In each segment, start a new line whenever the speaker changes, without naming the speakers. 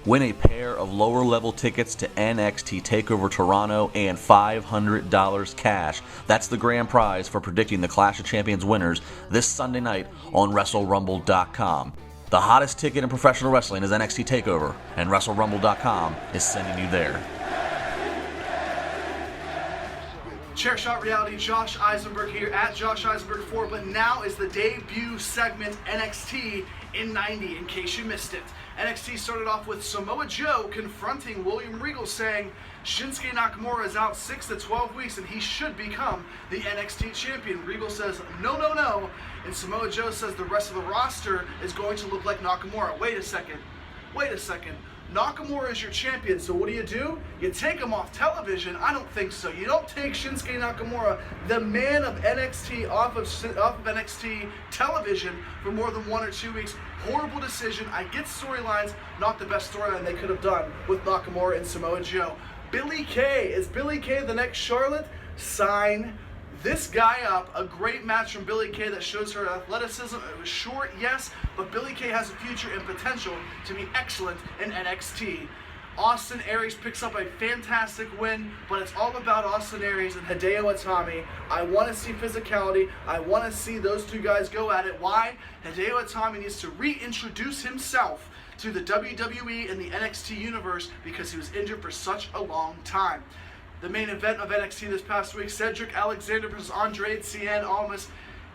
Win a pair of lower-level tickets to NXT Takeover Toronto and $500 cash. That's the grand prize for predicting the Clash of Champions winners this Sunday night on WrestleRumble.com. The hottest ticket in professional wrestling is NXT Takeover, and WrestleRumble.com is sending you there.
Chairshot Reality, Josh Isenberg here at Josh Isenberg 4, but now is the debut segment NXT in 90, in case you missed it. NXT started off with Samoa Joe confronting William Regal, saying Shinsuke Nakamura is out 6 to 12 weeks and he should become the NXT champion. Regal says, no, no, no. And Samoa Joe says the rest of the roster is going to look like Nakamura. Wait a second. Nakamura is your champion, so what do? You take him off television? I don't think so. You don't take Shinsuke Nakamura, the man of NXT, off of NXT television for more than 1 or 2 weeks. Horrible decision. I get storylines, not the best storyline they could have done with Nakamura and Samoa Joe. Billie Kay. Is Billie Kay the next Charlotte? Sign this guy up. A great match from Billie Kay that shows her athleticism. It was short, yes, but Billie Kay has a future and potential to be excellent in NXT. Austin Aries picks up a fantastic win, but it's all about Austin Aries and Hideo Itami. I want to see physicality. I want to see those two guys go at it. Why? Hideo Itami needs to reintroduce himself to the WWE and the NXT universe because he was injured for such a long time. The main event of NXT this past week, Cedric Alexander versus Andre Cien Almas.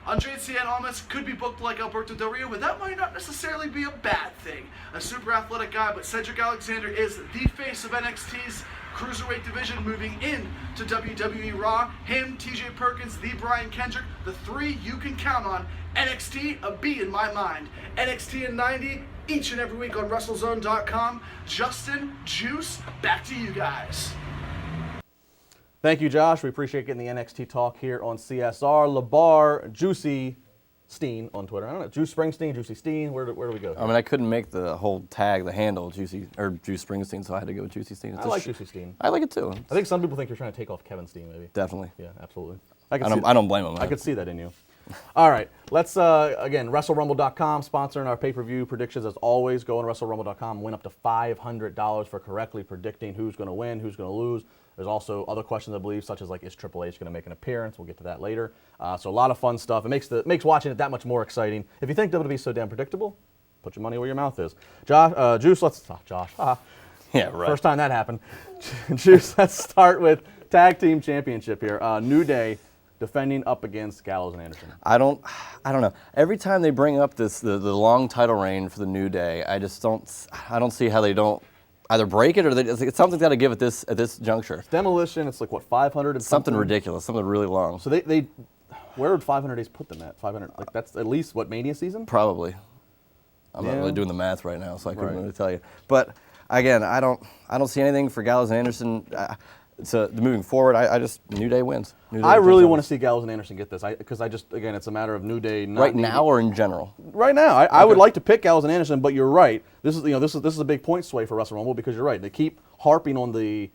Andre Cien Almas could be booked like Alberto Del Rio, but that might not necessarily be a bad thing. A super athletic guy, but Cedric Alexander is the face of NXT's Cruiserweight division moving in to WWE Raw. Him, TJ Perkins, the Brian Kendrick, the three you can count on. NXT, a B in my mind. NXT in 90, each and every week on WrestleZone.com. Justin, Juice, back to you guys.
Thank you, Josh. We appreciate getting the NXT talk here on CSR. LeBar, Juicy Steen on Twitter. I don't know, Juice Springsteen, Juicy Steen. Where do we go?
I mean, I couldn't make the whole tag, the handle, Juice Springsteen, so I had to go with Juicy Steen.
I like Juicy Steen.
I like it too.
I think some people think you're trying to take off Kevin Steen, maybe.
Definitely.
Yeah, absolutely.
I don't blame him.
I could see that in you. All right, let's, again, WrestleRumble.com, sponsoring our pay-per-view predictions. As always, go on WrestleRumble.com, win up to $500 for correctly predicting who's going to win, who's going to lose. There's also other questions, I believe, such as, like, is Triple H going to make an appearance? We'll get to that later. So a lot of fun stuff. It makes watching it that much more exciting. If you think WWE is so damn predictable, put your money where your mouth is. Juice, Josh.
Yeah, right.
First time that happened. Juice, let's start with Tag Team Championship here. New Day defending up against Gallows and Anderson. I don't
know. Every time they bring up the long title reign for the New Day, I don't see how they don't either break it or it's something's got to give at this juncture.
It's Demolition. It's like what, 500 and
something ridiculous, something really long.
So they where would 500 days put them at? 500, like that's at least what, Mania season?
Probably. I'm not really doing the math right now, so I couldn't really tell you. But again, I don't see anything for Gallows and Anderson. So moving forward, I just New Day wins.
I really want to see Gallows and Anderson get this because again, it's a matter of New Day.
Right now or in general?
Right now, I would like to pick Gallows and Anderson, but you're right. This is a big point sway for Wrestle Rumble because you're right. They keep harping on the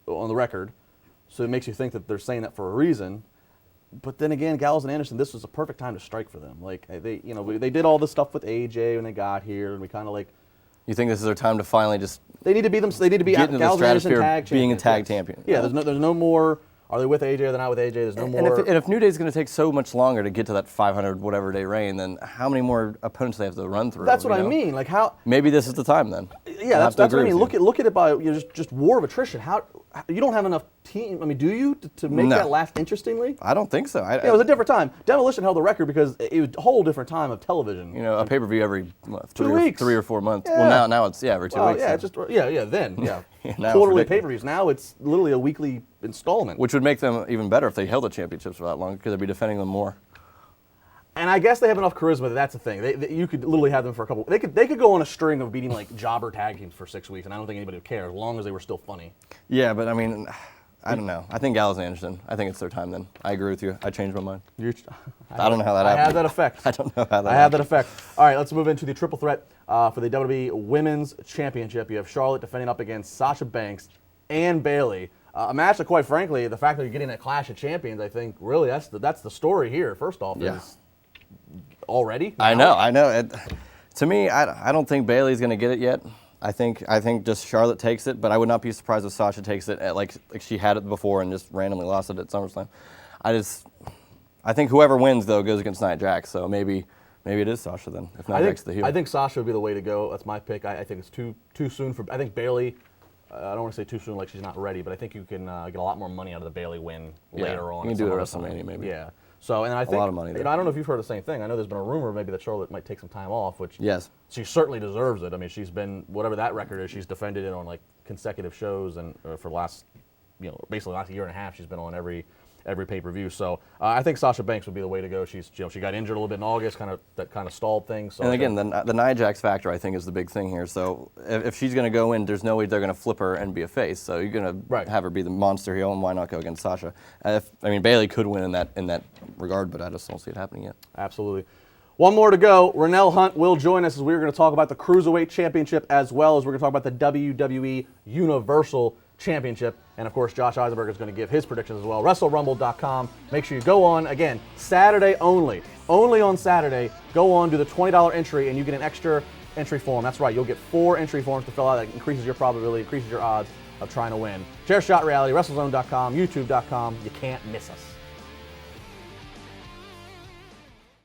record, so it makes you think that they're saying that for a reason. But then again, Gallows and Anderson, this was a perfect time to strike for them. Like they did all this stuff with AJ when they got here, and we kind of like.
You think this is their time to finally just?
They need to be Gallows and Anderson tag champions.
Being a tag champion.
Yeah, there's no more. Are they with AJ or they're not with AJ? There's no more.
And if New Day is going to take so much longer to get to that 500 whatever day reign, then how many more opponents do they have to run through?
That's what I mean. Like how?
Maybe this is the time then.
Yeah, that's what I mean. Look at it by just war of attrition. How you don't have enough team? I mean, do you to make that last interestingly?
I don't think so.
It was a different time. Demolition held the record because it was a whole different time of television.
You know, a pay-per-view every
2 weeks,
3 or 4 months.
Yeah.
Well, now it's every 2 weeks.
Yeah, it's just then
Now
quarterly pay-per-views. Now it's literally a weekly installment,
which would make them even better if they held the championships for that long because they'd be defending them more.
And I guess they have enough charisma that that's the thing. You could literally have them for a couple. They could go on a string of beating like jobber tag teams for 6 weeks, and I don't think anybody would care as long as they were still funny.
Yeah, but I mean, I don't know. I think Gallows and Anderson. I think it's their time then. I agree with you. I changed my mind. I don't know how that happened.
I have that effect.
I don't know how that
I have that effect. All right, let's move into the triple threat for the WWE Women's Championship. You have Charlotte defending up against Sasha Banks and Bayley. A match that, quite frankly, the fact that you're getting a Clash of Champions, I think, really, that's the story here. First off, is already.
I know. To me, I don't think Bayley's going to get it yet. I think just Charlotte takes it, but I would not be surprised if Sasha takes it at like she had it before and just randomly lost it at SummerSlam. I think whoever wins though goes against Nia Jax, so maybe it is Sasha then. If Nia Jax is the heel.
I think Sasha would be the way to go. That's my pick. I think it's too soon for. I think Bayley. I don't want to say too soon, like she's not ready, but I think you can get a lot more money out of the Bayley win later on.
You can do it at WrestleMania maybe.
Yeah. So, and I think
a lot of money there.
I don't know if you've heard the same thing. I know there's been a rumor maybe that Charlotte might take some time off, which
yes,
she certainly deserves it. I mean, she's been whatever that record is. She's defended it on like consecutive shows, and for the last, basically last year and a half, she's been on every pay-per-view. So I think Sasha Banks would be the way to go. She's she got injured a little bit in August, that kind of stalled things. So
and again, the Nia Jax factor I think is the big thing here. So if she's going to go in, there's no way they're going to flip her and be a face. So you're going to have her be the monster heel, and why not go against Sasha? Bayley could win in that regard, but I just don't see it happening yet.
Absolutely. One more to go. Renell Hunt will join us as we're going to talk about the Cruiserweight Championship as well as we're going to talk about the WWE Universal Championship. And, of course, Josh Isenberg is going to give his predictions as well. WrestleRumble.com. Make sure you go on, again, Saturday only. Only on Saturday. Go on, do the $20 entry, and you get an extra entry form. That's right. You'll get 4 entry forms to fill out. That increases your probability, increases your odds of trying to win. Chairshot Reality, WrestleZone.com, YouTube.com. You can't miss us.